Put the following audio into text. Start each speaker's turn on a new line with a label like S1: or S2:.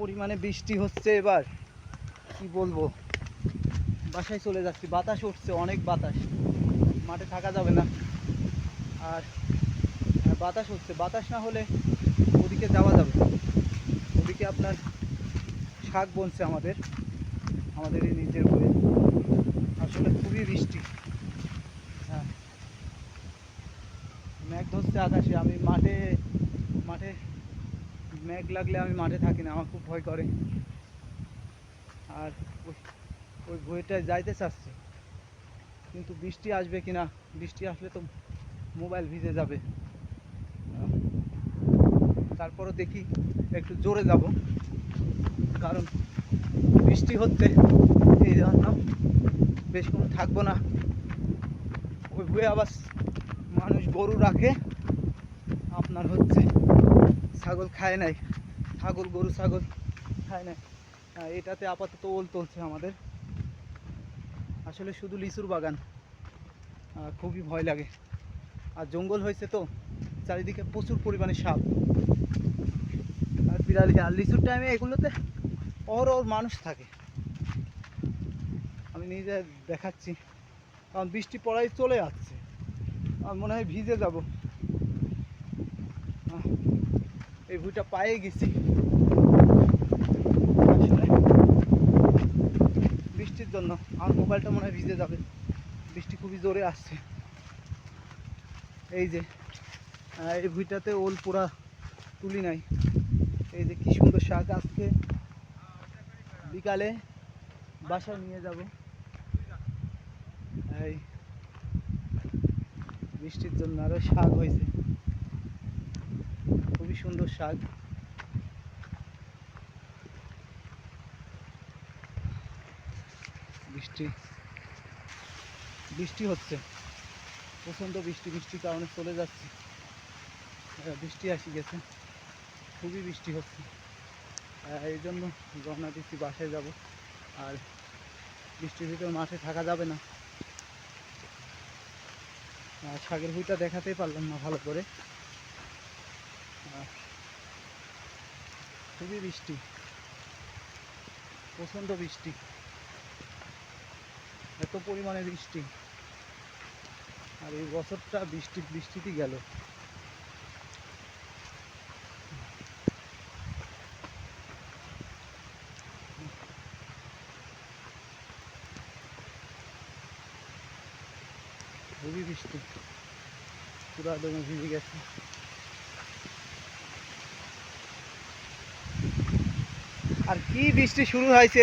S1: পরিমাণে বৃষ্টি হচ্ছে এবার কি বলবো, বাসায় চলে যাচ্ছি। বাতাস উঠছে, অনেক বাতাস, মাঠে থাকা যাবে না। আর বাতাস হচ্ছে, বাতাস না হলে ওদিকে যাওয়া যাবে। ওদিকে আপনার শাক বনছে আমাদের এই নিজের বয়ে। আসলে খুবই বৃষ্টি। হ্যাঁ, মেঘ ধরছে আকাশে। আমি মাঠে মাঠে মেঘ লাগলে আমি মাঠে থাকি না, আমার খুব ভয় করে। আর ওই ভয়টায় যাইতে চাচ্ছি, কিন্তু বৃষ্টি আসবে কিনা। বৃষ্টি আসলে তো মোবাইল ভিজে যাবে। তারপরও দেখি একটু জোরে যাব, কারণ বৃষ্টি হচ্ছে। এই জন্য বেশিক্ষণ থাকবো না। ওই ভুয়ে আবার মানুষ গরু রাখে, আপনার হচ্ছে ছাগল খায় নাই, গরু ছাগল খায় নাই। এটাতে আপাতত ওল তুলছে আমাদের। আসলে শুধু লিচুর বাগান, খুবই ভয় লাগে। আর জঙ্গল হয়েছে তো, চারিদিকে প্রচুর পরিমাণে সাপ আর বিড়ালি। আর লিচুর টাইমে এগুলোতে অহরহ মানুষ থাকে, আমি নিজে দেখাচ্ছি। কারণ বৃষ্টি পড়াই চলে যাচ্ছে, আর মনে হয় ভিজে যাব। এই ভুঁইটা পায়ে গেছি। আসলে বৃষ্টির জন্য আমার মোবাইলটা মনে হয় ভিজে যাবে। বৃষ্টি খুবই জোরে আসছে। এই যে এই ভুঁইটাতে ওল পুরা তুলি নাই। এই যে কি সুন্দর শাক, আজকে বিকালে বাসায় নিয়ে যাব। এই বৃষ্টির জন্য আরো শাক হয়েছে, খুবই সুন্দর শাক। বৃষ্টি বৃষ্টি হচ্ছে, প্রচণ্ড বৃষ্টি। বৃষ্টির কারণে চলে যাচ্ছি। বৃষ্টি আসি গেছে, খুবই বৃষ্টি হচ্ছে। এই জন্য রওনা দিচ্ছি, বাসায় যাব। আর বৃষ্টির ভিতরে মাঠে থাকা যাবে না। শাকের ভুঁইটা দেখাতেই পারলাম না ভালো করে। খুবই বৃষ্টি, প্রচণ্ড বৃষ্টি, এত পরিমাণে বৃষ্টি। আর এই বছরটা বৃষ্টিতেই গেল। খুবই বৃষ্টি, পুরা দমে ভিজে গেছে। আর কি বৃষ্টি শুরু হয়েছে।